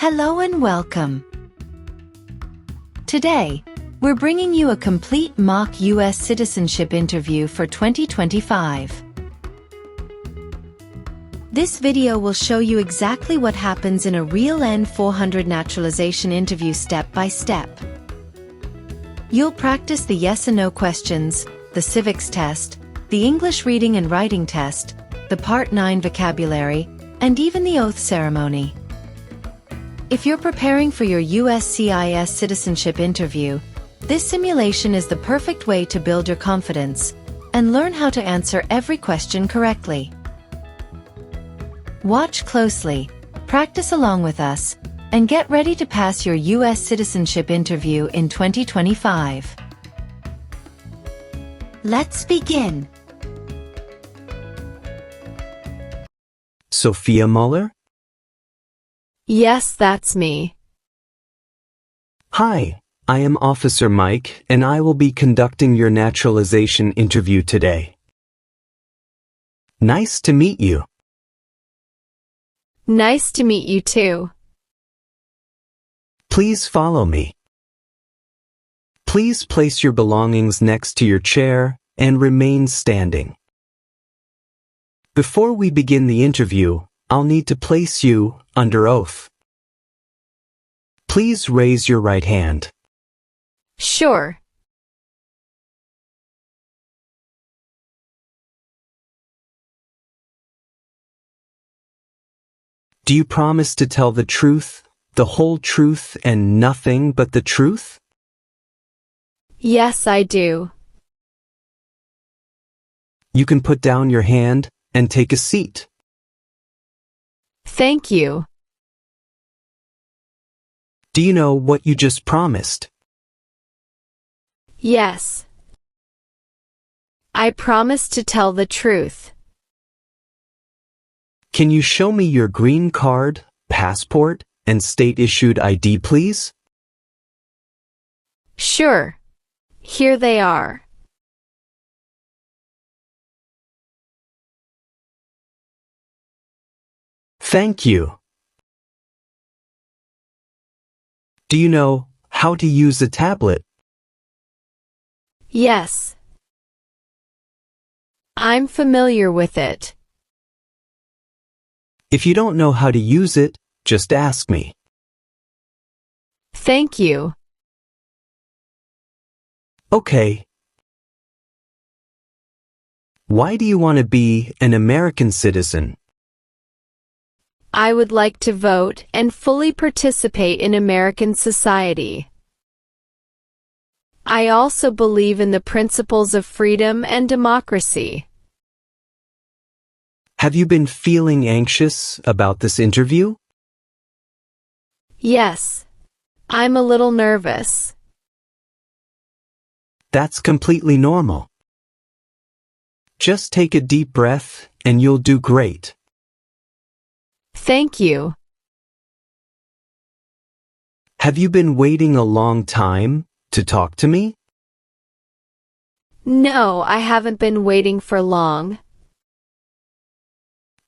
Hello and welcome. Today, we're bringing you a complete mock U.S. citizenship interview for 2025. This video will show you exactly what happens in a real N-400 naturalization interview step by step. You'll practice the yes and no questions, the civics test, the English reading and writing test, the Part 9 vocabulary, and even the oath ceremony. If you're preparing for your USCIS citizenship interview, this simulation is the perfect way to build your confidence and learn how to answer every question correctly. Watch closely, practice along with us, and get ready to pass your U.S. citizenship interview in 2025. Let's begin. Sophia Muller? Yes, that's me. Hi, I am Officer Mike, and I will be conducting your naturalization interview today. Nice to meet you. Nice to meet you too. Please follow me. Please place your belongings next to your chair and remain standing. Before we begin the interview, I'll need to place you under oath. Please raise your right hand. Sure. Do you promise to tell the truth, the whole truth, and nothing but the truth? Yes, I do. You can put down your hand and take a seat. Thank you. Do you know what you just promised? Yes. I promise to tell the truth. Can you show me your green card, passport, and state-issued ID, please? Sure. Here they are. Thank you. Do you know how to use a tablet? Yes. I'm familiar with it. If you don't know how to use it, just ask me. Thank you. Okay. Why do you want to be an American citizen? I would like to vote and fully participate in American society. I also believe in the principles of freedom and democracy. Have you been feeling anxious about this interview? Yes. I'm a little nervous. That's completely normal. Just take a deep breath and you'll do great. Thank you. Have you been waiting a long time to talk to me? No, I haven't been waiting for long.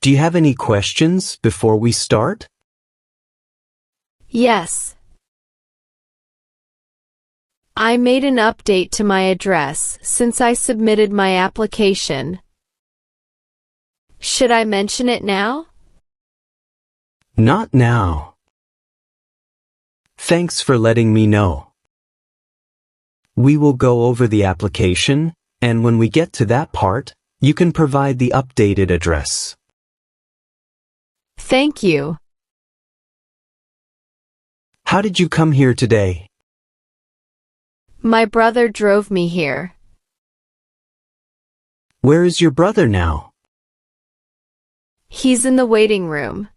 Do you have any questions before we start? Yes. I made an update to my address since I submitted my application. Should I mention it now? Not now. Thanks for letting me know. We will go over the application, and when we get to that part, you can provide the updated address. Thank you. How did you come here today? My brother drove me here. Where is your brother now? He's in the waiting room.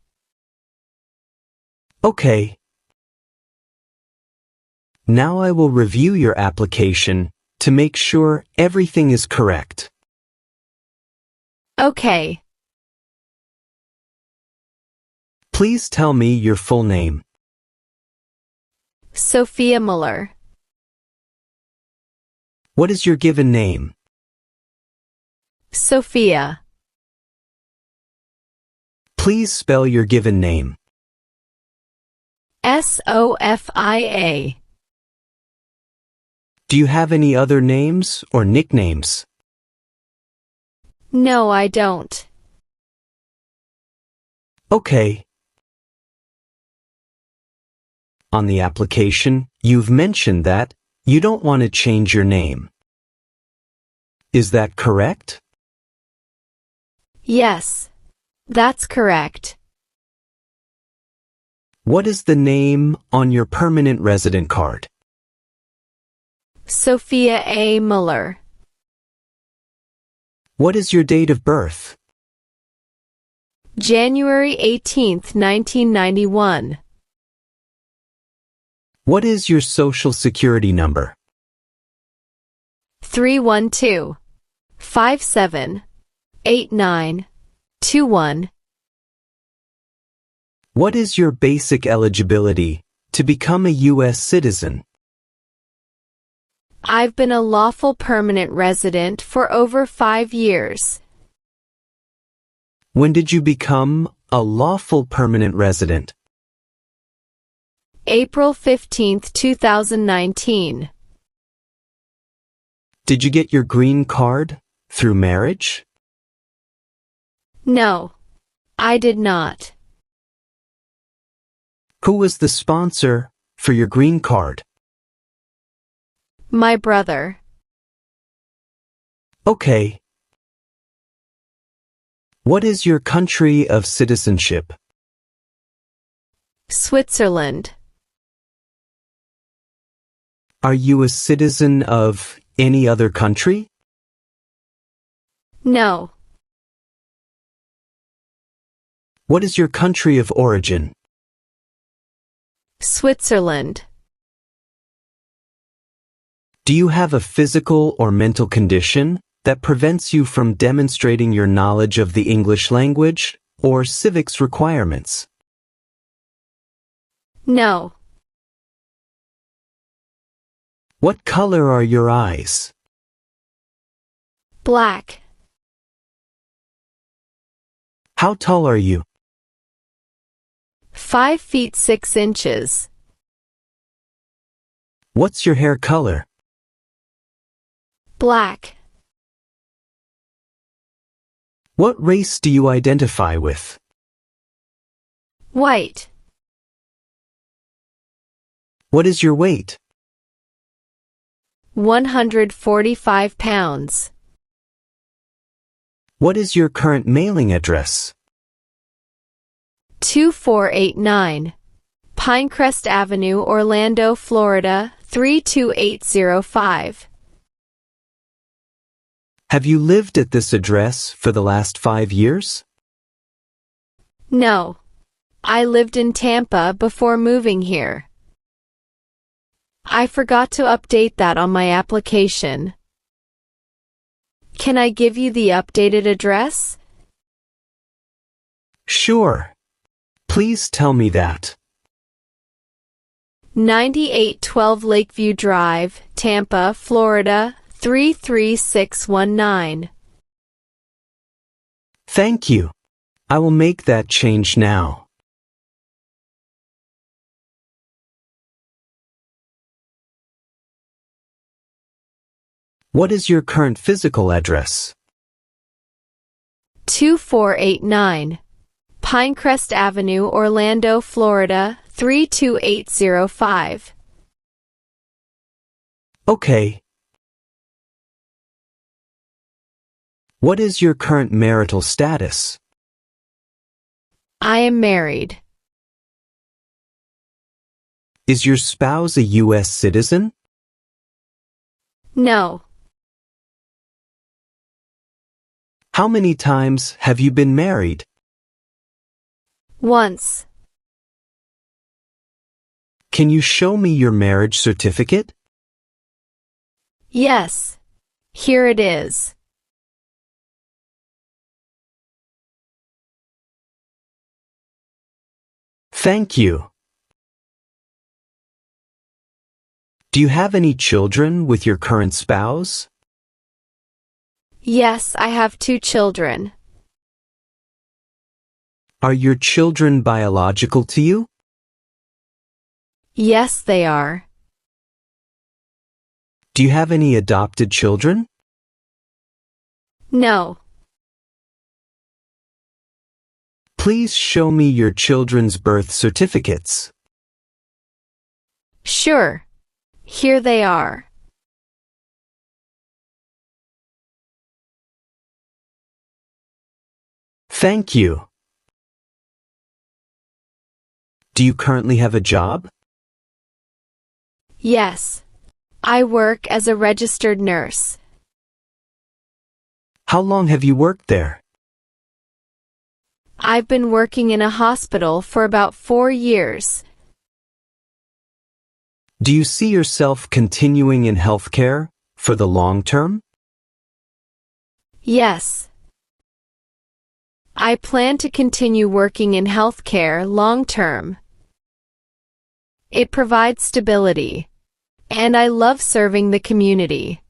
Okay. Now I will review your application to make sure everything is correct. Okay. Please tell me your full name. Sophia Muller. What is your given name? Sophia. Please spell your given name. SOFIA. Do you have any other names or nicknames? No, I don't. Okay. On the application, you've mentioned that you don't want to change your name. Is that correct? Yes, that's correct. What is the name on your permanent resident card? Sophia A. Muller. What is your date of birth? January 18th, 1991. What is your social security number? 312-57-89-21. What is your basic eligibility to become a U.S. citizen? I've been a lawful permanent resident for over 5 years. When did you become a lawful permanent resident? April 15th, 2019. Did you get your green card through marriage? No, I did not. Who was the sponsor for your green card? My brother. Okay. What is your country of citizenship? Switzerland. Are you a citizen of any other country? No. What is your country of origin? Switzerland. Do you have a physical or mental condition that prevents you from demonstrating your knowledge of the English language or civics requirements? No. What color are your eyes? Black. How tall are you? 5 feet 6 inches. What's your hair color? Black. What race do you identify with? White. What is your weight? 145 pounds. What is your current mailing address? 2489 Pinecrest Avenue, Orlando, Florida 32805. Have you lived at this address for the last 5 years? No. I lived in Tampa before moving here. I forgot to update that on my application. Can I give you the updated address? Sure. Please tell me that. 9812 Lakeview Drive, Tampa, Florida 33619. Thank you. I will make that change now. What is your current physical address? 2489 Pinecrest Avenue, Orlando, Florida 32805. Okay. What is your current marital status? I am married. Is your spouse a U.S. citizen? No. How many times have you been married? Once. Can you show me your marriage certificate? Yes. Here it is. Thank you. Do you have any children with your current spouse? Yes, I have 2 children. Are your children biological to you? Yes, they are. Do you have any adopted children? No. Please show me your children's birth certificates. Sure. Here they are. Thank you. Do you currently have a job? Yes. I work as a registered nurse. How long have you worked there? I've been working in a hospital for about 4 years. Do you see yourself continuing in healthcare for the long term? Yes. I plan to continue working in healthcare long term. It provides stability, and I love serving the community.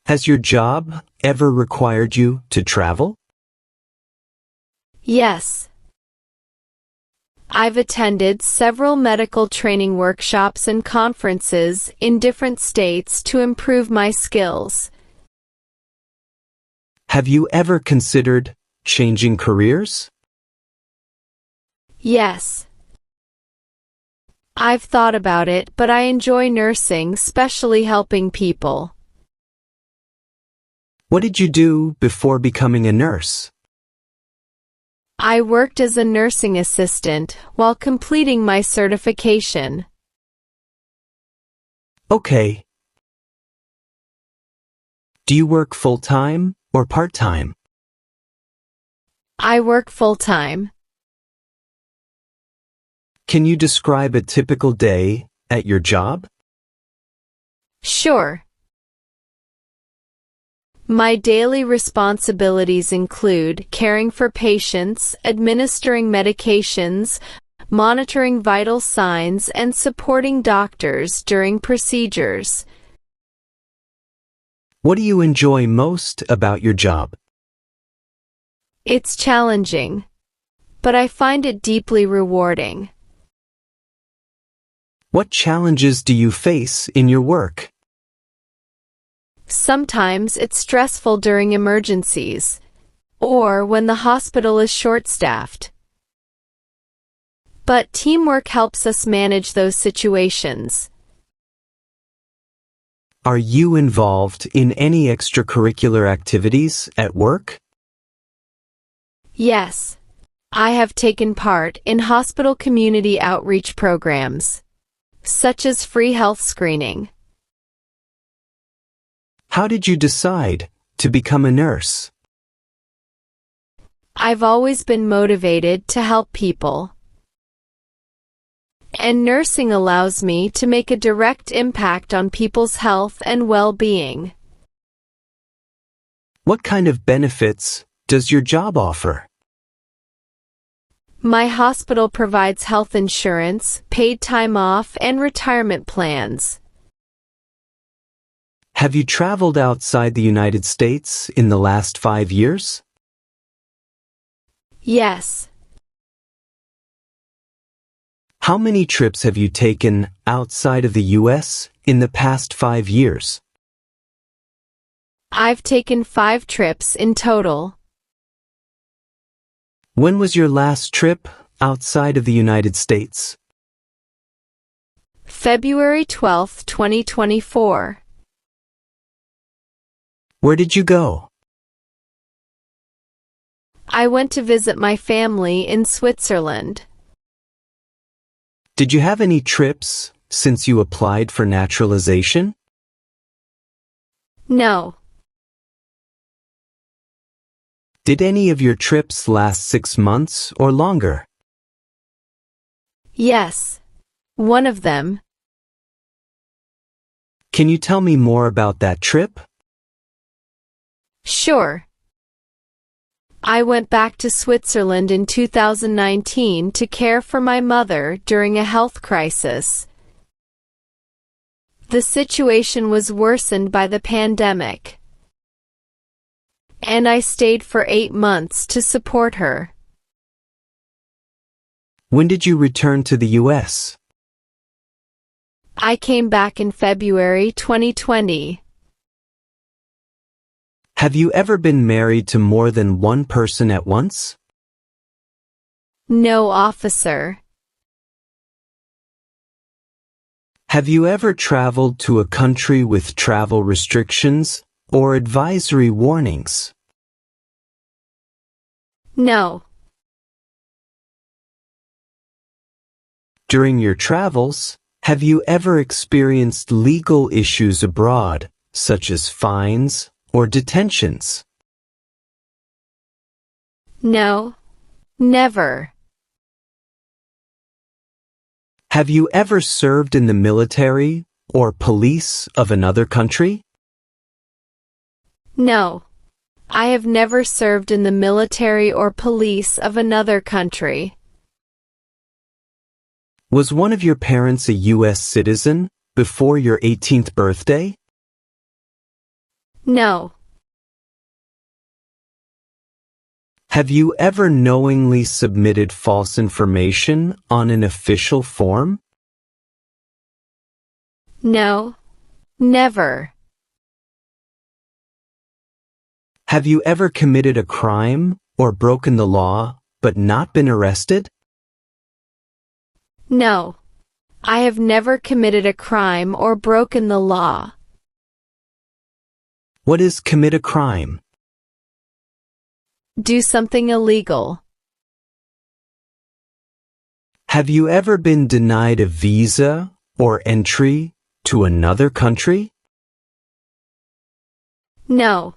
Has your job ever required you to travel? Yes. I've attended several medical training workshops and conferences in different states to improve my skills. Have you ever considered changing careers? Yes. I've thought about it, but I enjoy nursing, especially helping people. What did you do before becoming a nurse? I worked as a nursing assistant while completing my certification. Okay. Do you work full-time or part-time? I work full-time. Can you describe a typical day at your job? Sure. My daily responsibilities include caring for patients, administering medications, monitoring vital signs, and supporting doctors during procedures. What do you enjoy most about your job? It's challenging, but I find it deeply rewarding. What challenges do you face in your work? Sometimes it's stressful during emergencies, or when the hospital is short-staffed. But teamwork helps us manage those situations. Are you involved in any extracurricular activities at work? Yes. I have taken part in hospital community outreach programs, such as free health screening. How did you decide to become a nurse? I've always been motivated to help people. And nursing allows me to make a direct impact on people's health and well-being. What kind of benefits does your job offer? My hospital provides health insurance, paid time off, and retirement plans. Have you traveled outside the United States in the last 5 years? Yes. How many trips have you taken outside of the U.S. in the past 5 years? I've taken 5 trips in total. When was your last trip outside of the United States? February 12, 2024. Where did you go? I went to visit my family in Switzerland. Did you have any trips since you applied for naturalization? No. Did any of your trips last 6 months or longer? Yes. One of them. Can you tell me more about that trip? Sure. I went back to Switzerland in 2019 to care for my mother during a health crisis. The situation was worsened by the pandemic, and I stayed for 8 months to support her. When did you return to the U.S.? I came back in February 2020. Have you ever been married to more than one person at once? No, officer. Have you ever traveled to a country with travel restrictions or advisory warnings? No. During your travels, have you ever experienced legal issues abroad, such as fines or detentions? No. Never. Have you ever served in the military or police of another country? No. I have never served in the military or police of another country. Was one of your parents a U.S. citizen before your 18th birthday? No. Have you ever knowingly submitted false information on an official form? No. Never. Have you ever committed a crime or broken the law but not been arrested? No. I have never committed a crime or broken the law. What is commit a crime? Do something illegal. Have you ever been denied a visa or entry to another country? No.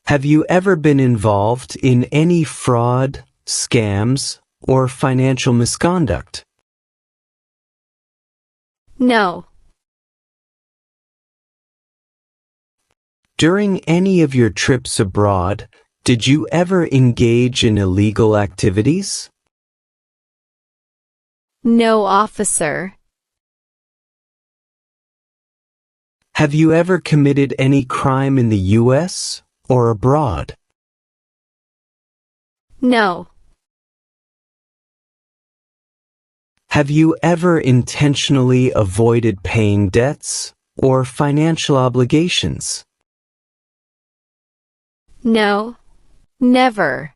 Have you ever been involved in any fraud, scams, or financial misconduct? No. During any of your trips abroad, did you ever engage in illegal activities? No, officer. Have you ever committed any crime in the U.S. or abroad? No. Have you ever intentionally avoided paying debts or financial obligations? No. Never.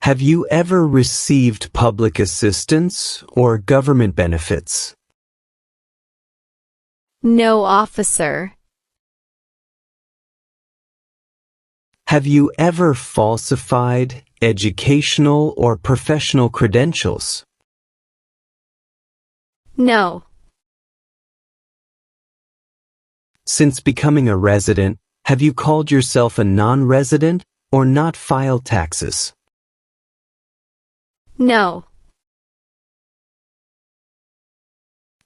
Have you ever received public assistance or government benefits? No, officer. Have you ever falsified educational or professional credentials? No. Since becoming a resident, have you called yourself a non-resident or not filed taxes? No.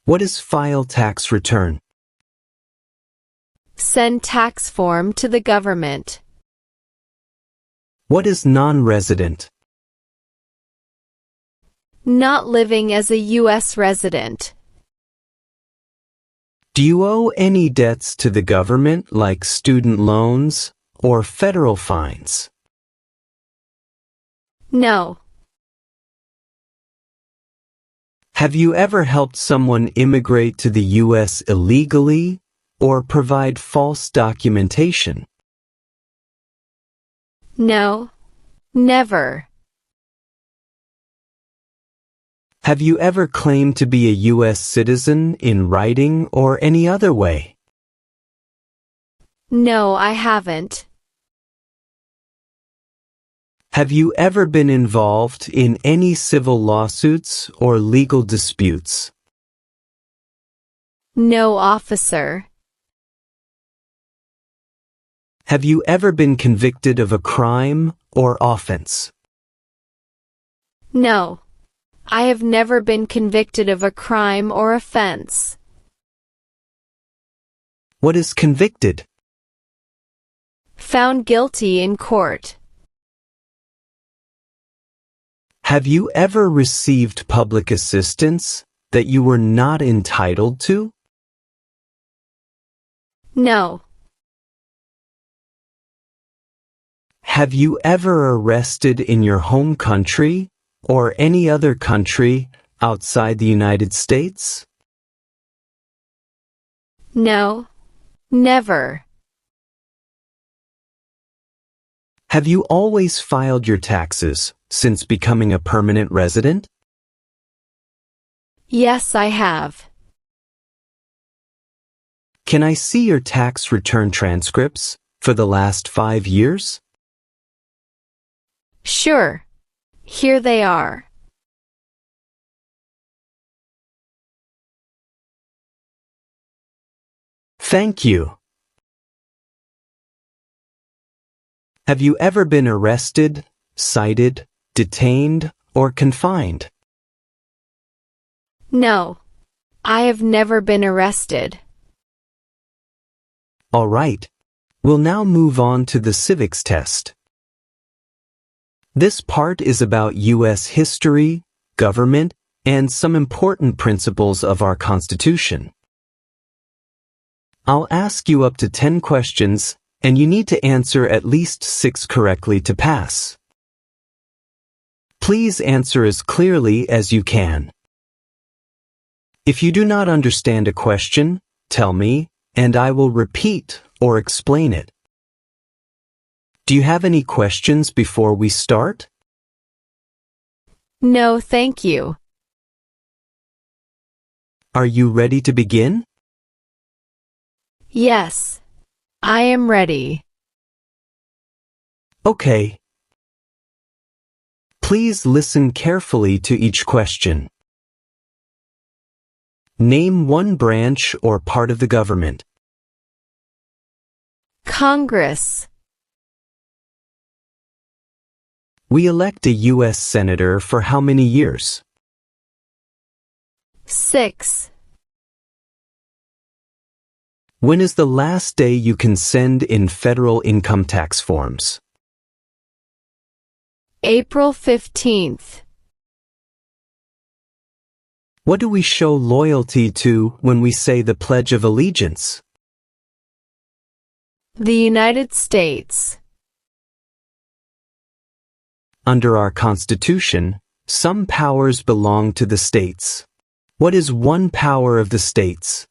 What is file tax return? Send tax form to the government. What is non-resident? Not living as a U.S. resident. Do you owe any debts to the government like student loans or federal fines? No. Have you ever helped someone immigrate to the U.S. illegally or provide false documentation? No. Never. Have you ever claimed to be a U.S. citizen in writing or any other way? No, I haven't. Have you ever been involved in any civil lawsuits or legal disputes? No, officer. Have you ever been convicted of a crime or offense? No. I have never been convicted of a crime or offense. What is convicted? Found guilty in court. Have you ever received public assistance that you were not entitled to? No. Have you ever arrested in your home country or any other country outside the United States? No, never. Have you always filed your taxes since becoming a permanent resident? Yes, I have. Can I see your tax return transcripts for the last 5 years? Sure. Here they are. Thank you. Have you ever been arrested, cited, detained, or confined? No, I have never been arrested. All right. We'll now move on to the civics test. This part is about U.S. history, government, and some important principles of our Constitution. I'll ask you up to 10 questions, and you need to answer at least 6 correctly to pass. Please answer as clearly as you can. If you do not understand a question, tell me, and I will repeat or explain it. Do you have any questions before we start? No, thank you. Are you ready to begin? Yes, I am ready. Okay. Please listen carefully to each question. Name one branch or part of the government. Congress. We elect a U.S. Senator for how many years? 6. When is the last day you can send in federal income tax forms? April 15th. What do we show loyalty to when we say the Pledge of Allegiance? The United States. Under our Constitution, some powers belong to the states. What is one power of the states?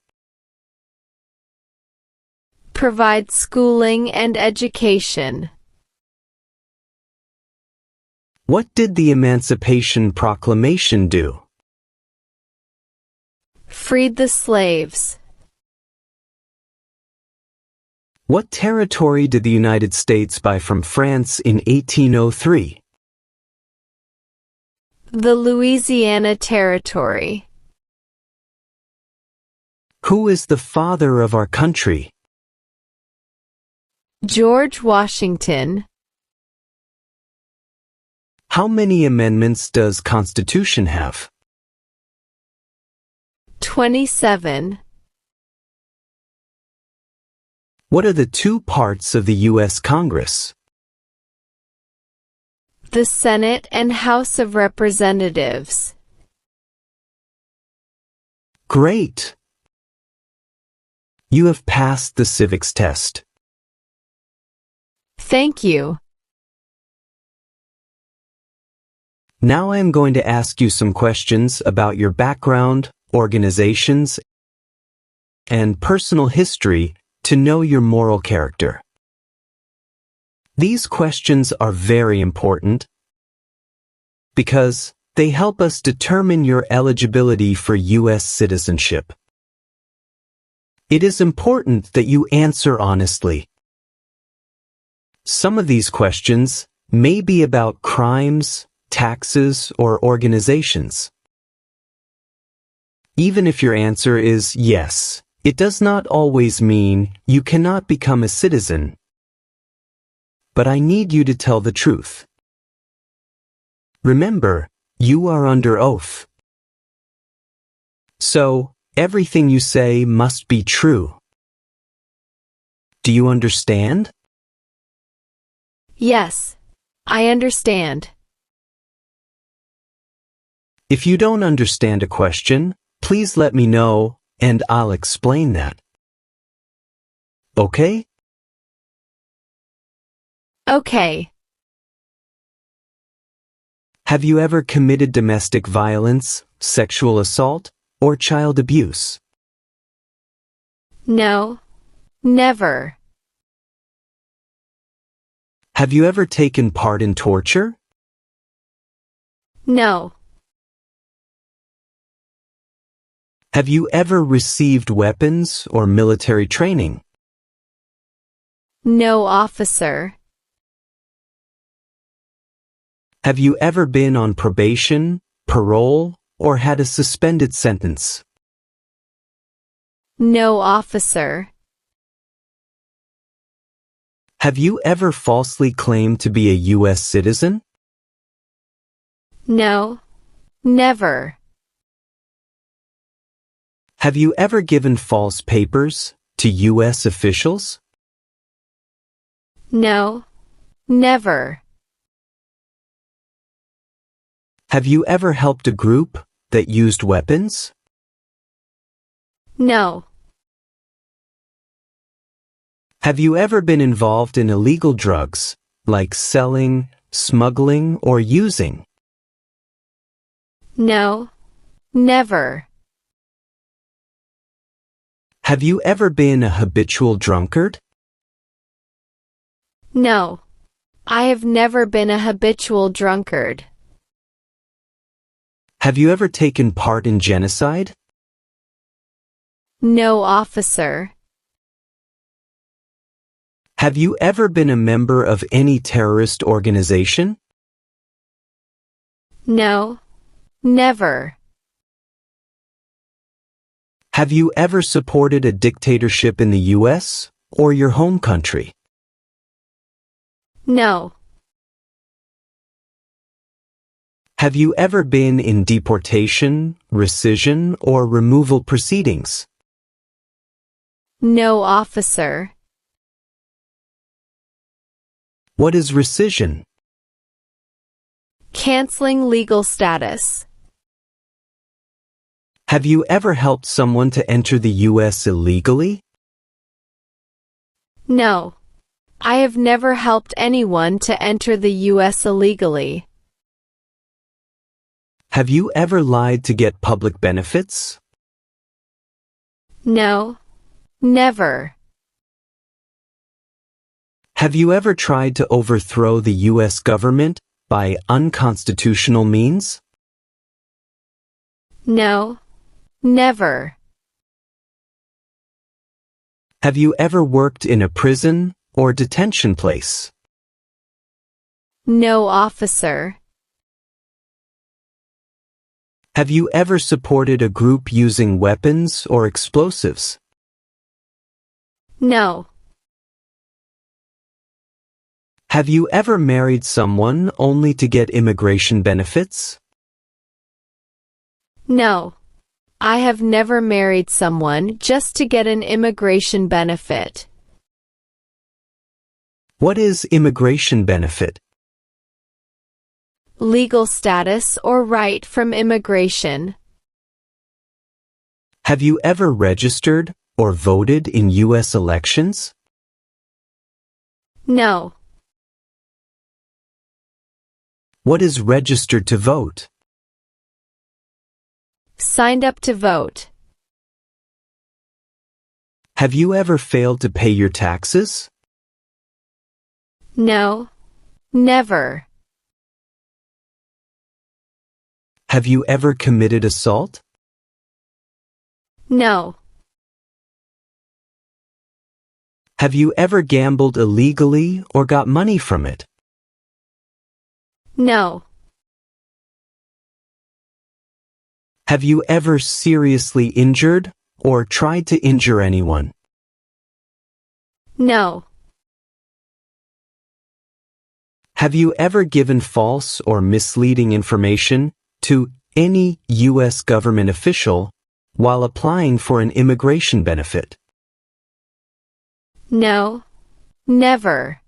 Provide schooling and education. What did the Emancipation Proclamation do? Freed the slaves. What territory did the United States buy from France in 1803? The Louisiana Territory. Who is the father of our country? George Washington. How many amendments does Constitution have? 27. What are the 2 parts of the U.S. Congress? The Senate and House of Representatives. Great! You have passed the civics test. Thank you. Now I am going to ask you some questions about your background, organizations, and personal history to know your moral character. These questions are very important because they help us determine your eligibility for U.S. citizenship. It is important that you answer honestly. Some of these questions may be about crimes, taxes, or organizations. Even if your answer is yes, it does not always mean you cannot become a citizen. But I need you to tell the truth. Remember, you are under oath. So, everything you say must be true. Do you understand? Yes, I understand. If you don't understand a question, please let me know, and I'll explain that. Okay? Okay. Have you ever committed domestic violence, sexual assault, or child abuse? No, never. Have you ever taken part in torture? No. Have you ever received weapons or military training? No, officer. Have you ever been on probation, parole, or had a suspended sentence? No, officer. Have you ever falsely claimed to be a U.S. citizen? No, never. Have you ever given false papers to U.S. officials? No, never. Have you ever helped a group that used weapons? No. Have you ever been involved in illegal drugs, like selling, smuggling, or using? No, never. Have you ever been a habitual drunkard? No. I have never been a habitual drunkard. Have you ever taken part in genocide? No, officer. Have you ever been a member of any terrorist organization? No, never. Have you ever supported a dictatorship in the U.S. or your home country? No. Have you ever been in deportation, rescission, or removal proceedings? No, officer. What is rescission? Canceling legal status. Have you ever helped someone to enter the U.S. illegally? No. I have never helped anyone to enter the U.S. illegally. Have you ever lied to get public benefits? No, never. Have you ever tried to overthrow the U.S. government by unconstitutional means? No, never. Have you ever worked in a prison or detention place? No, officer. Have you ever supported a group using weapons or explosives? No. Have you ever married someone only to get immigration benefits? No. I have never married someone just to get an immigration benefit. What is immigration benefit? Legal status or right from immigration. Have you ever registered or voted in U.S. elections? No. What is registered to vote? Signed up to vote. Have you ever failed to pay your taxes? No, never. Have you ever committed assault? No. Have you ever gambled illegally or got money from it? No. Have you ever seriously injured or tried to injure anyone? No. Have you ever given false or misleading information to any U.S. government official while applying for an immigration benefit? No, never.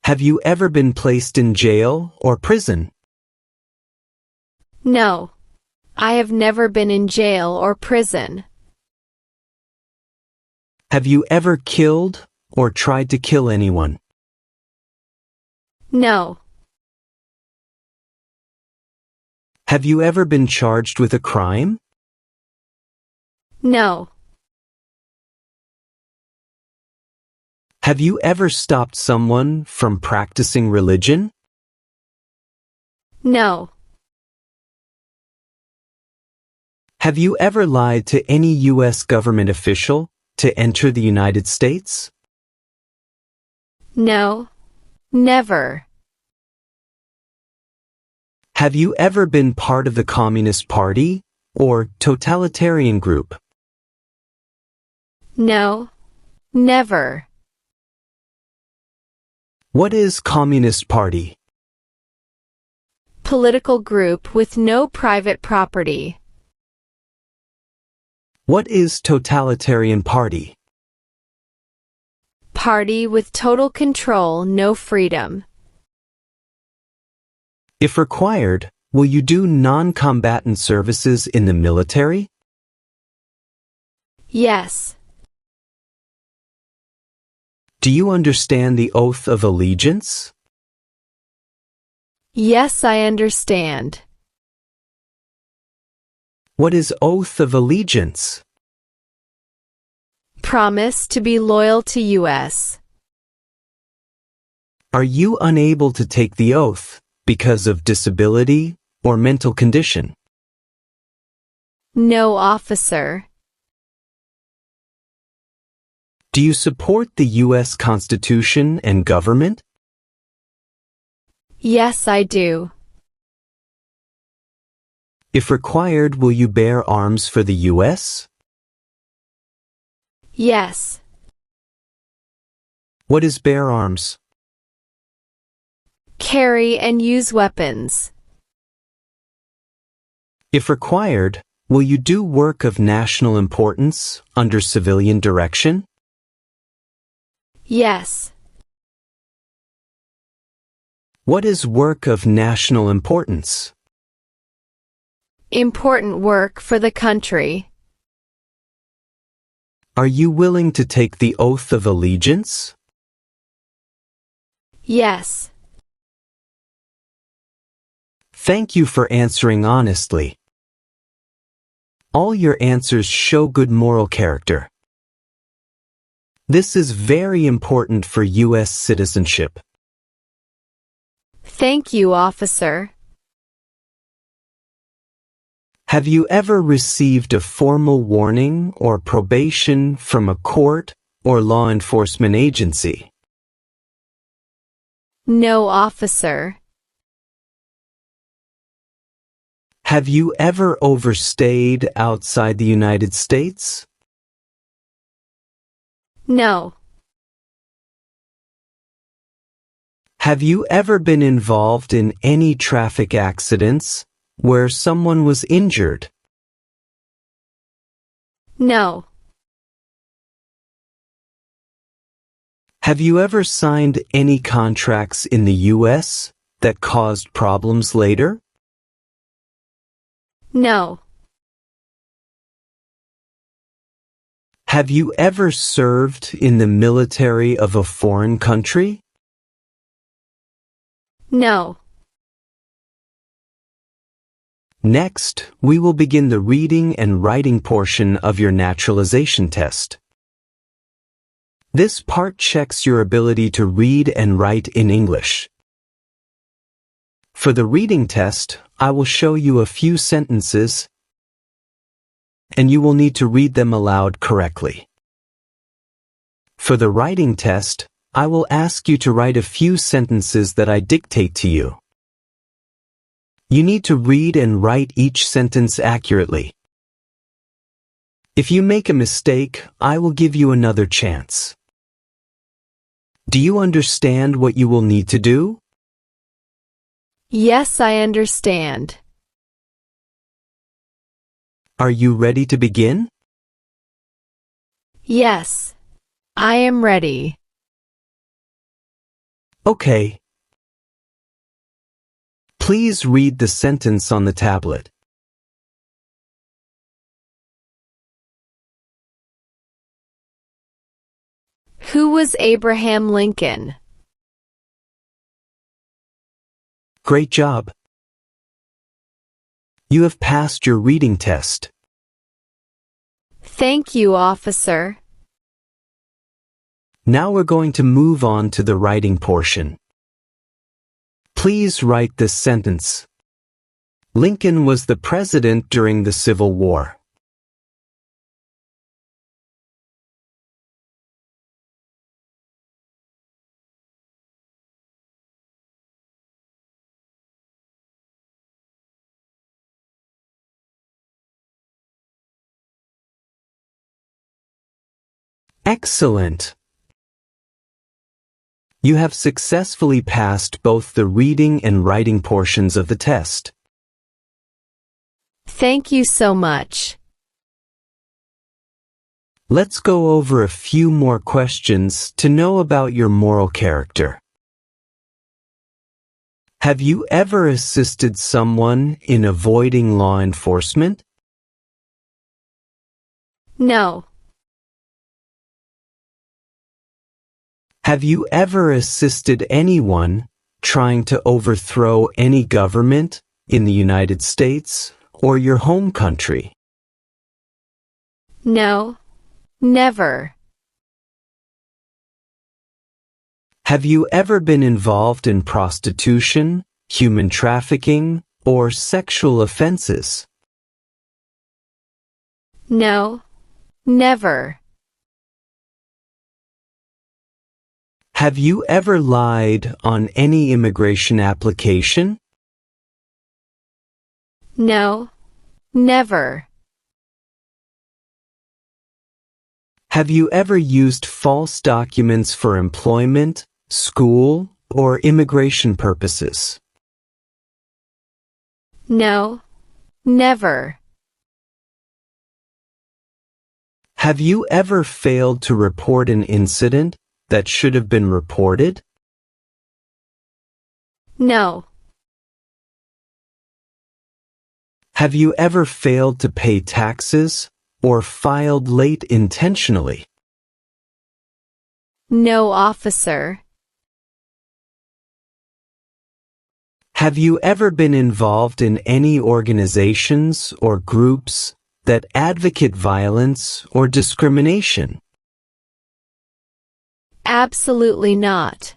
Have you ever been placed in jail or prison? No. I have never been in jail or prison. Have you ever killed or tried to kill anyone? No. Have you ever been charged with a crime? No. Have you ever stopped someone from practicing religion? No. Have you ever lied to any U.S. government official to enter the United States? No. Never. Have you ever been part of the Communist Party or totalitarian group? No. Never. What is Communist Party? Political group with no private property. What is totalitarian party? Party with total control, no freedom. If required, will you do non-combatant services in the military? Yes. Do you understand the oath of allegiance? Yes, I understand. What is oath of allegiance? Promise to be loyal to U.S. Are you unable to take the oath because of disability or mental condition? No, officer. Do you support the U.S. Constitution and government? Yes, I do. If required, will you bear arms for the U.S.? Yes. What is bear arms? Carry and use weapons. If required, will you do work of national importance under civilian direction? Yes. What is work of national importance? Important work for the country. Are you willing to take the oath of allegiance? Yes. Thank you for answering honestly. All your answers show good moral character. This is very important for U.S. citizenship. Thank you, officer. Have you ever received a formal warning or probation from a court or law enforcement agency? No, officer. Have you ever overstayed outside the United States? No. Have you ever been involved in any traffic accidents where someone was injured? No. Have you ever signed any contracts in the U.S. that caused problems later? No. Have you ever served in the military of a foreign country? No. Next, we will begin the reading and writing portion of your naturalization test. This part checks your ability to read and write in English. For the reading test, I will show you a few sentences, and you will need to read them aloud correctly. For the writing test, I will ask you to write a few sentences that I dictate to you. You need to read and write each sentence accurately. If you make a mistake, I will give you another chance. Do you understand what you will need to do? Yes, I understand. Are you ready to begin? Yes. I am ready. Okay. Please read the sentence on the tablet. Who was Abraham Lincoln? Great job. You have passed your reading test. Thank you, officer. Now we're going to move on to the writing portion. Please write this sentence. Lincoln was the president during the Civil War. Excellent! You have successfully passed both the reading and writing portions of the test. Thank you so much. Let's go over a few more questions to know about your moral character. Have you ever assisted someone in avoiding law enforcement? No. Have you ever assisted anyone trying to overthrow any government in the United States or your home country? No. Never. Have you ever been involved in prostitution, human trafficking, or sexual offenses? No. Never. Have you ever lied on any immigration application? No. Never. Have you ever used false documents for employment, school, or immigration purposes? No. Never. Have you ever failed to report an incident that should have been reported? No. Have you ever failed to pay taxes or filed late intentionally? No, officer. Have you ever been involved in any organizations or groups that advocate violence or discrimination? Absolutely not.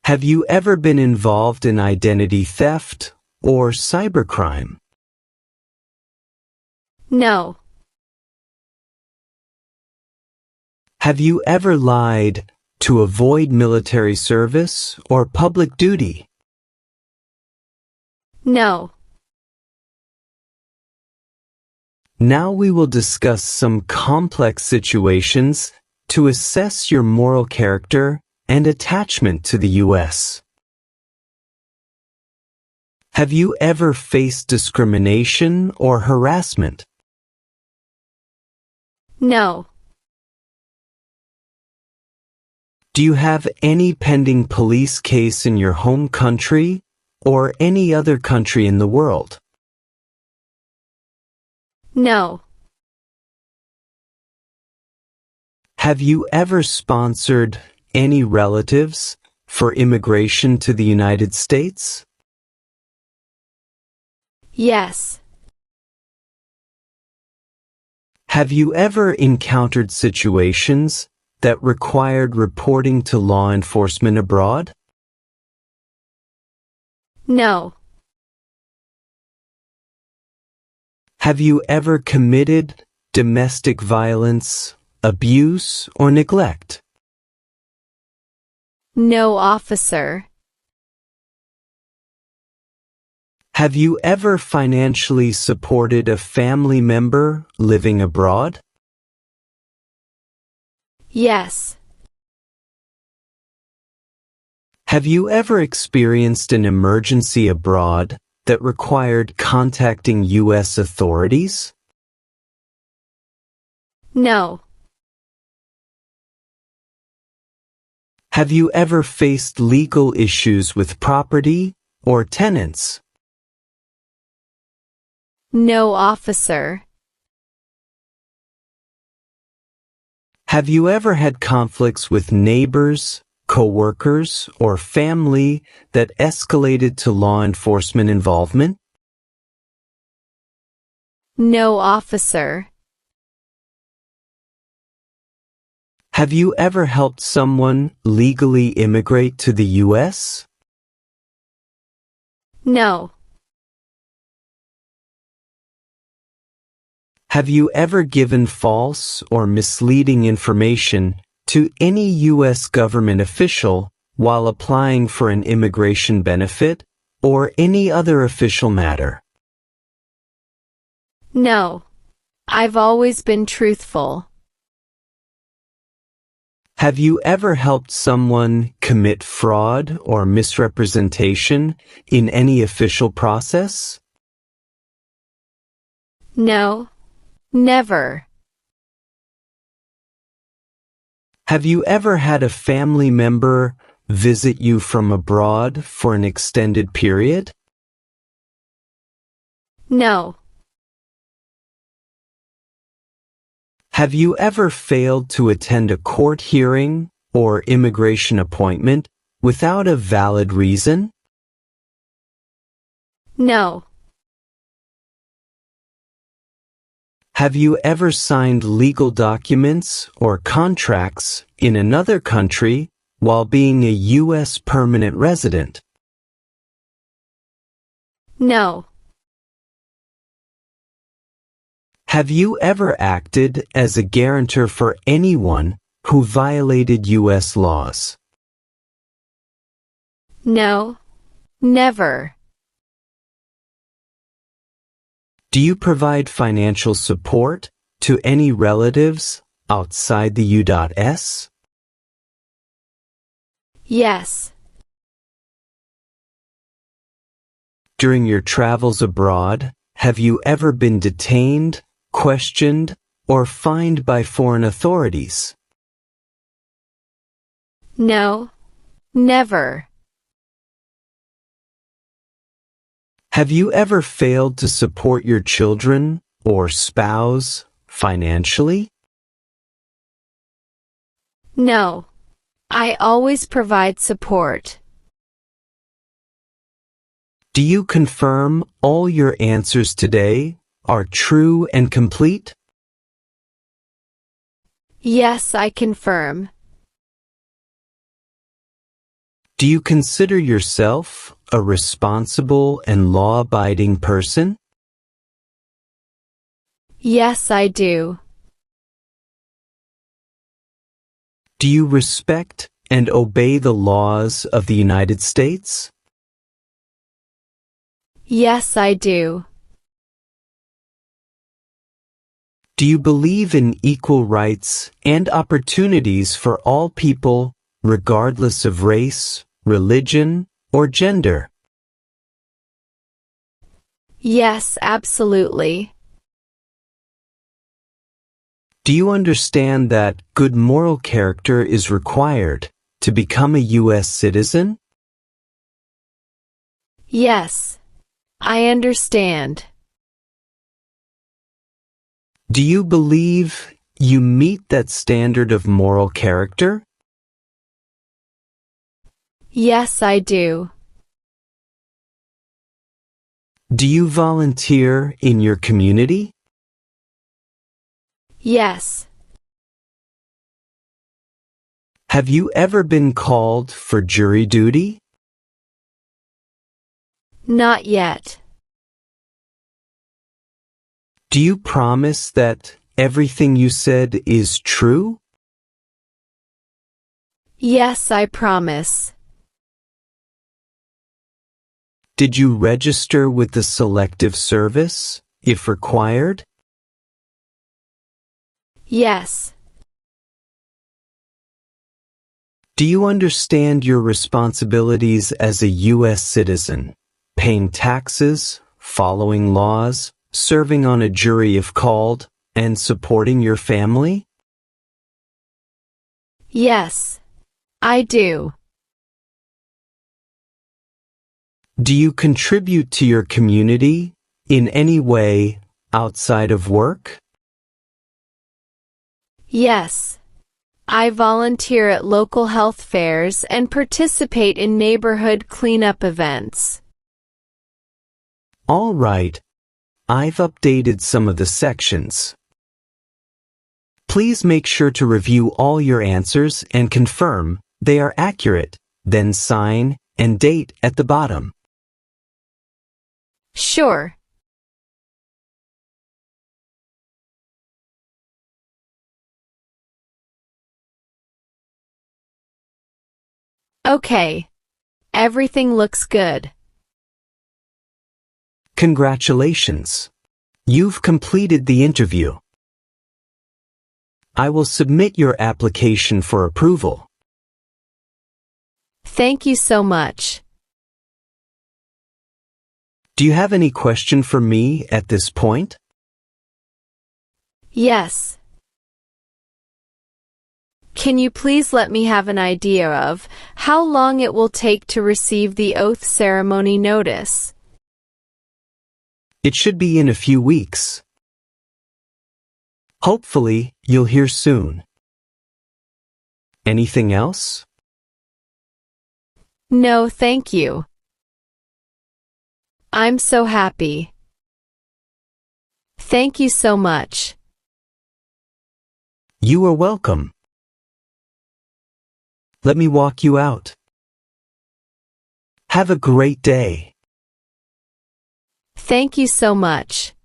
Have you ever been involved in identity theft or cybercrime? No. Have you ever lied to avoid military service or public duty? No. Now we will discuss some complex situations to assess your moral character and attachment to the U.S. Have you ever faced discrimination or harassment? No. Do you have any pending police case in your home country or any other country in the world? No. Have you ever sponsored any relatives for immigration to the United States? Yes. Have you ever encountered situations that required reporting to law enforcement abroad? No. Have you ever committed domestic violence, abuse, or neglect? No, officer. Have you ever financially supported a family member living abroad? Yes. Have you ever experienced an emergency abroad that required contacting U.S. authorities? No. Have you ever faced legal issues with property or tenants? No, officer. Have you ever had conflicts with neighbors, coworkers, or family that escalated to law enforcement involvement? No, officer. Have you ever helped someone legally immigrate to the U.S.? No. Have you ever given false or misleading information to any U.S. government official while applying for an immigration benefit or any other official matter? No. I've always been truthful. Have you ever helped someone commit fraud or misrepresentation in any official process? No. Never. Have you ever had a family member visit you from abroad for an extended period? No. Have you ever failed to attend a court hearing or immigration appointment without a valid reason? No. Have you ever signed legal documents or contracts in another country while being a U.S. permanent resident? No. Have you ever acted as a guarantor for anyone who violated U.S. laws? No. Never. Do you provide financial support to any relatives outside the U.S.? Yes. During your travels abroad, have you ever been detained, questioned, or fined by foreign authorities? No. Never. Have you ever failed to support your children or spouse financially? No. I always provide support. Do you confirm all your answers today are true and complete? Yes, I confirm. Do you consider yourself a responsible and law-abiding person? Yes, I do. Do you respect and obey the laws of the United States? Yes, I do. Do you believe in equal rights and opportunities for all people, regardless of race, religion, or gender? Yes, absolutely. Do you understand that good moral character is required to become a U.S. citizen? Yes. I understand. Do you believe you meet that standard of moral character? Yes, I do. Do you volunteer in your community? Yes. Have you ever been called for jury duty? Not yet. Do you promise that everything you said is true? Yes, I promise. Did you register with the Selective Service, if required? Yes. Do you understand your responsibilities as a U.S. citizen, paying taxes, following laws, serving on a jury if called, and supporting your family? Yes. I do. Do you contribute to your community in any way outside of work? Yes. I volunteer at local health fairs and participate in neighborhood cleanup events. All right. I've updated some of the sections. Please make sure to review all your answers and confirm they are accurate, then sign and date at the bottom. Sure. Okay. Everything looks good. Congratulations. You've completed the interview. I will submit your application for approval. Thank you so much. Do you have any question for me at this point? Yes. Can you please let me have an idea of how long it will take to receive the oath ceremony notice? It should be in a few weeks. Hopefully, you'll hear soon. Anything else? No, thank you. I'm so happy. Thank you so much. You are welcome. Let me walk you out. Have a great day. Thank you so much.